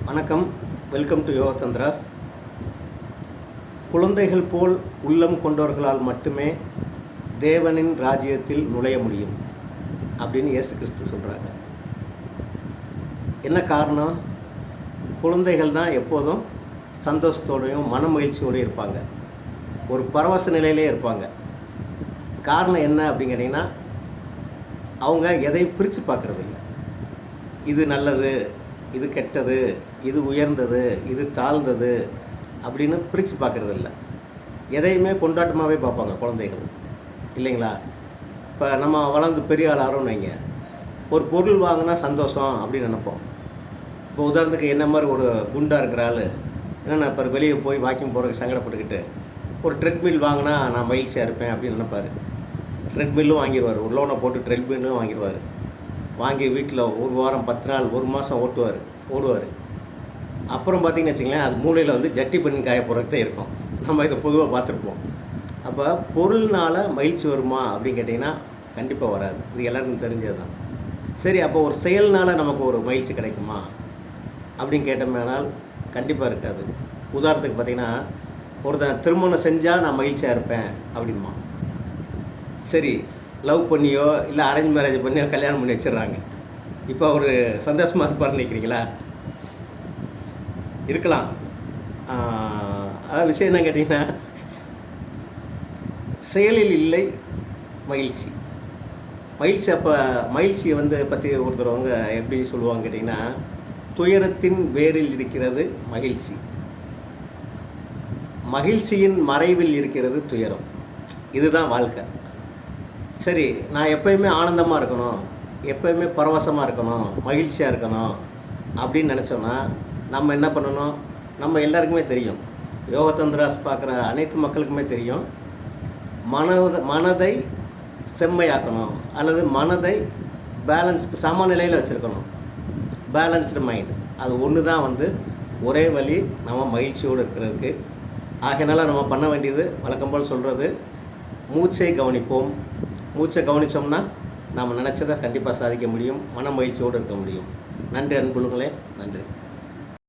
வணக்கம். Welcome to Yoga Tantras. குழந்தைகள் போல் உள்ளம் கொண்டவர்களால் மட்டுமே தேவனின் ராஜ்யத்தில் நுழைய முடியும் அப்படின்னு இயேசு கிறிஸ்து சொல்கிறாங்க. என்ன காரணம்? குழந்தைகள் தான் எப்போதும் சந்தோஷத்தோடையும் மன மகிழ்ச்சியோடையும் இருப்பாங்க, ஒரு பரவச நிலையிலே இருப்பாங்க. காரணம் என்ன அப்படின்னு கேட்டிங்கன்னா, அவங்க எதையும் பிரித்து பார்க்குறதில்ல. இது நல்லது, இது கெட்டது, இது உயர்ந்தது, இது தாழ்ந்தது அப்படின்னு பிரித்து பார்க்குறதில்ல. எதையுமே கொண்டாட்டமாகவே பார்ப்பாங்க குழந்தைகள், இல்லைங்களா? இப்போ நம்ம வளர்ந்து பெரிய ஆள் ஆகிறோம்னு வைங்க, ஒரு பொருள் வாங்கினா சந்தோஷம் அப்படின்னு நினைப்போம். இப்போ உதாரணத்துக்கு என்ன மாதிரி ஒரு குண்டாக இருக்கிற ஆள் என்னென்ன இப்போ வெளியே போய் வாக்கிங் போகிறதுக்கு சங்கடப்பட்டுக்கிட்டு ஒரு ட்ரெட்மில் வாங்கினா நான் மகிழ்ச்சியாக இருப்பேன் அப்படின்னு நினைப்பார். ட்ரெட்மில்லும் வாங்கிடுவார், ஒரு லோனை போட்டு ட்ரெட்மில்லும் வாங்கிடுவார். வாங்கி வீட்டில் ஒரு வாரம் 10 நாள் 1 மாதம் ஓடுவார். அப்புறம் பார்த்திங்கன்னு வச்சுங்களேன், அது மூளையில் வந்து ஜட்டி பண்ணி காய போகிறதுக்கு தான் இருக்கும். நம்ம இதை பொதுவாக பார்த்துருப்போம். அப்போ பொருள்னால் மகிழ்ச்சி வருமா அப்படின்னு கேட்டிங்கன்னா கண்டிப்பாக வராது. இது எல்லாருக்கும் தெரிஞ்சது தான். சரி, அப்போ ஒரு செயல்னால் நமக்கு ஒரு மகிழ்ச்சி கிடைக்குமா அப்படின்னு கேட்டோம்னால் கண்டிப்பாக இருக்காது. உதாரணத்துக்கு பார்த்திங்கன்னா, ஒருத்தன் திருமணம் செஞ்சால் நான் மகிழ்ச்சியாக இருப்பேன் அப்படின்மா. சரி, லவ் பண்ணியோ இல்லை அரேஞ்ச் மேரேஜ் பண்ணியோ கல்யாணம் பண்ணி வச்சிடுறாங்க. இப்போ ஒரு சந்தோஷமாக இருப்பார்னு நினைக்கிறீங்களா? இருக்கலாம். அதாவது விஷயம் என்ன கேட்டிங்கன்னா, செயலில் இல்லை மகிழ்ச்சி. அப்போ மகிழ்ச்சியை வந்து பற்றி ஒருத்தரவங்க எப்படி சொல்லுவாங்க கேட்டிங்கன்னா, துயரத்தின் வேரில் இருக்கிறது மகிழ்ச்சி, மகிழ்ச்சியின் மறைவில் இருக்கிறது துயரம். இதுதான் வாழ்க்கை. சரி, நான் எப்போயுமே ஆனந்தமாக இருக்கணும், எப்போயுமே பரவசமாக இருக்கணும், மகிழ்ச்சியாக இருக்கணும் அப்படின்னு நினச்சோன்னா நம்ம என்ன பண்ணணும்? நம்ம எல்லாருக்குமே தெரியும், யோக தந்திராஸ் பார்க்குற அனைத்து மக்களுக்குமே தெரியும், மனதை செம்மையாக்கணும் அல்லது மனதை சமநிலையில் வச்சுருக்கணும். பேலன்ஸ்டு மைண்ட், அது ஒன்று தான் வந்து ஒரே வழி நம்ம மகிழ்ச்சியோடு இருக்கிறதுக்கு. ஆகையினால நம்ம பண்ண வேண்டியது வழக்கம் போல் சொல்கிறது, மூச்சை கவனிப்போம். மூச்சை கவனித்தோம்னா நம்ம நினச்சதை கண்டிப்பாக சாதிக்க முடியும், மன மகிழ்ச்சியோடு இருக்க முடியும். நன்றி அன்புகளே, நன்றி.